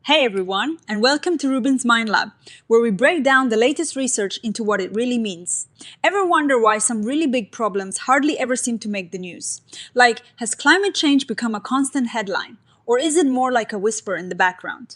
Hey everyone, and welcome to RUBIN'S Mind Lab, where we break down the latest research into what it really means. Ever wonder why some really big problems hardly ever seem to make the news? Like, has climate change become a constant headline? Or is it more like a whisper in the background?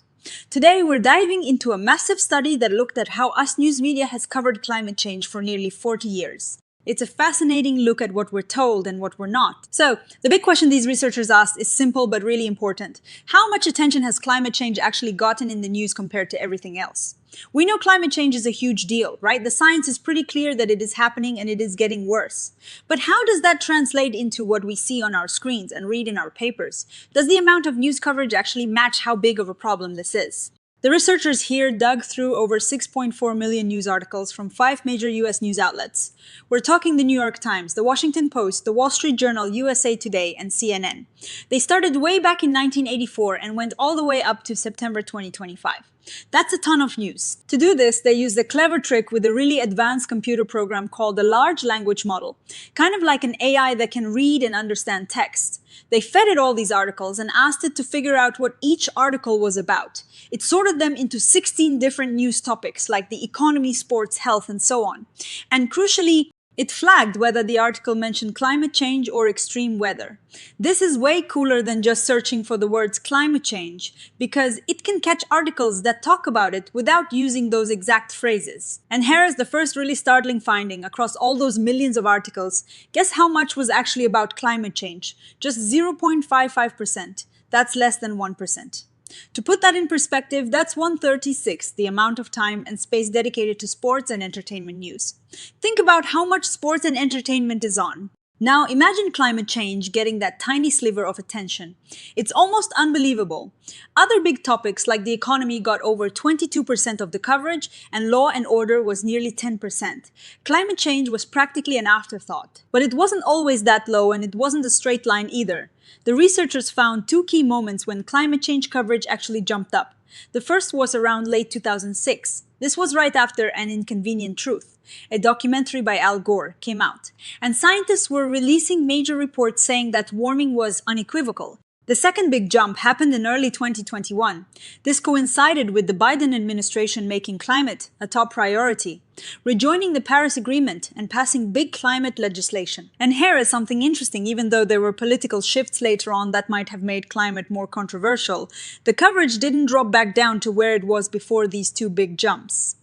Today, we're diving into a massive study that looked at how us news media has covered climate change for nearly 40 years. It's a fascinating look at what we're told and what we're not. So, the big question these researchers asked is simple but really important. How much attention has climate change actually gotten in the news compared to everything else? We know climate change is a huge deal, right? The science is pretty clear that it is happening and it is getting worse. But how does that translate into what we see on our screens and read in our papers? Does the amount of news coverage actually match how big of a problem this is? The researchers here dug through over 6.4 million news articles from 5 major US news outlets. We're talking the New York Times, the Washington Post, the Wall Street Journal, USA Today, and CNN. They started way back in 1984 and went all the way up to September 2025. That's a ton of news. To do this, they used a clever trick with a really advanced computer program called a large language model, kind of like an AI that can read and understand text. They fed it all these articles and asked it to figure out what each article was about. It sorted them into 16 different news topics like the economy, sports, health, and so on. And crucially, it flagged whether the article mentioned climate change or extreme weather. This is way cooler than just searching for the words climate change, because it can catch articles that talk about it without using those exact phrases. And here is the first really startling finding across all those millions of articles. Guess how much was actually about climate change? Just 0.55%. That's less than 1%. To put that in perspective, that's 1/36th the amount of time and space dedicated to sports and entertainment news. Think about how much sports and entertainment is on. Now imagine climate change getting that tiny sliver of attention. It's almost unbelievable. Other big topics like the economy got over 22% of the coverage and law and order was nearly 10%. Climate change was practically an afterthought. But it wasn't always that low and it wasn't a straight line either. The researchers found 2 key moments when climate change coverage actually jumped up. The first was around late 2006. This was right after An Inconvenient Truth, a documentary by Al Gore, came out, and scientists were releasing major reports saying that warming was unequivocal. The second big jump happened in early 2021. This coincided with the Biden administration making climate a top priority, rejoining the Paris Agreement and passing big climate legislation. And here is something interesting. Even though there were political shifts later on that might have made climate more controversial, the coverage didn't drop back down to where it was before these 2 big jumps.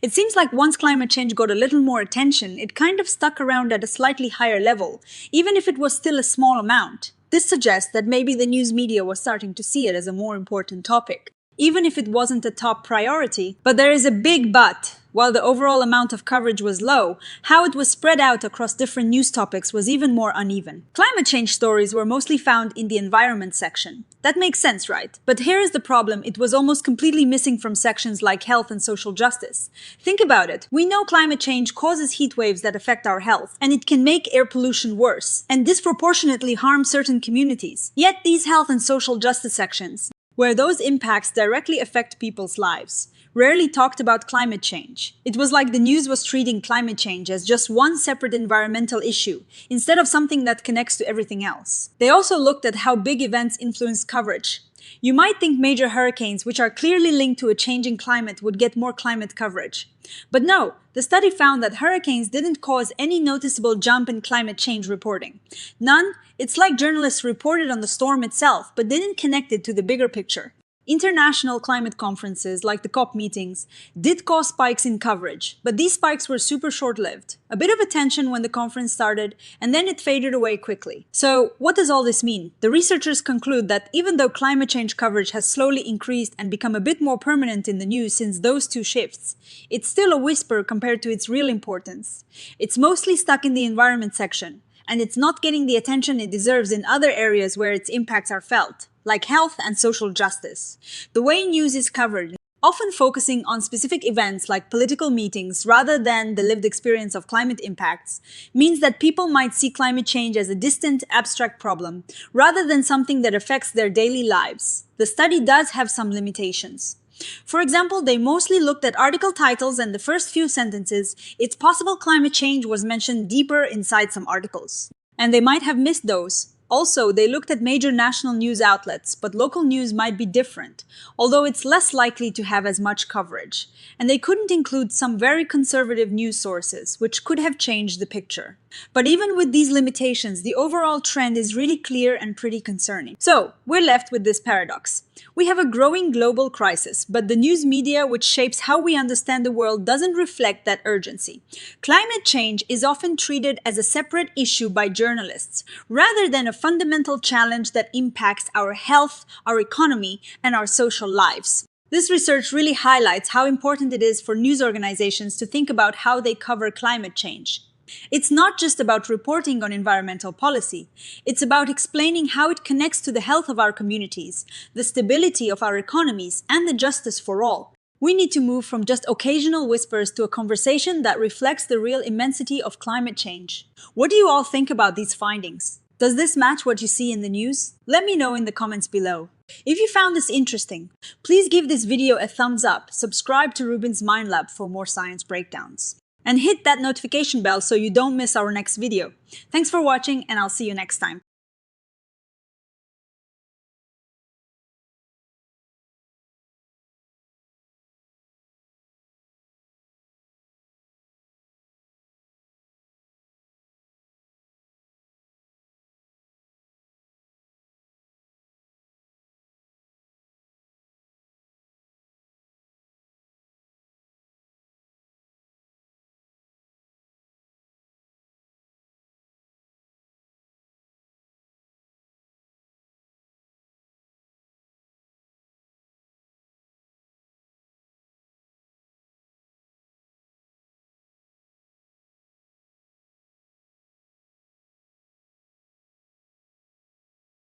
It seems like once climate change got a little more attention, it kind of stuck around at a slightly higher level, even if it was still a small amount. This suggests that maybe the news media was starting to see it as a more important topic, even if it wasn't a top priority. But there is a big but. While the overall amount of coverage was low, how it was spread out across different news topics was even more uneven. Climate change stories were mostly found in the environment section. That makes sense, right? But here is the problem. It was almost completely missing from sections like health and social justice. Think about it. We know climate change causes heat waves that affect our health, and it can make air pollution worse, and disproportionately harm certain communities. Yet these health and social justice sections, where those impacts directly affect people's lives, rarely talked about climate change. It was like the news was treating climate change as just one separate environmental issue, instead of something that connects to everything else. They also looked at how big events influenced coverage. You might think major hurricanes, which are clearly linked to a changing climate, would get more climate coverage. But no, the study found that hurricanes didn't cause any noticeable jump in climate change reporting. None. It's like journalists reported on the storm itself, but didn't connect it to the bigger picture. International climate conferences, like the COP meetings, did cause spikes in coverage, but these spikes were super short-lived. A bit of attention when the conference started, and then it faded away quickly. So, what does all this mean? The researchers conclude that even though climate change coverage has slowly increased and become a bit more permanent in the news since those 2 shifts, it's still a whisper compared to its real importance. It's mostly stuck in the environment section, and it's not getting the attention it deserves in other areas where its impacts are felt, like health and social justice. The way news is covered, often focusing on specific events like political meetings rather than the lived experience of climate impacts, means that people might see climate change as a distant, abstract problem, rather than something that affects their daily lives. The study does have some limitations. For example, they mostly looked at article titles and the first few sentences. It's possible climate change was mentioned deeper inside some articles, and they might have missed those. Also, they looked at major national news outlets, but local news might be different, although it's less likely to have as much coverage. And they couldn't include some very conservative news sources, which could have changed the picture. But even with these limitations, the overall trend is really clear and pretty concerning. So, we're left with this paradox. We have a growing global crisis, but the news media, which shapes how we understand the world, doesn't reflect that urgency. Climate change is often treated as a separate issue by journalists, rather than a fundamental challenge that impacts our health, our economy, and our social lives. This research really highlights how important it is for news organizations to think about how they cover climate change. It's not just about reporting on environmental policy. It's about explaining how it connects to the health of our communities, the stability of our economies, and the justice for all. We need to move from just occasional whispers to a conversation that reflects the real immensity of climate change. What do you all think about these findings? Does this match what you see in the news? Let me know in the comments below. If you found this interesting, please give this video a thumbs up, subscribe to Rubin's Mind Lab for more science breakdowns, and hit that notification bell so you don't miss our next video. Thanks for watching, and I'll see you next time.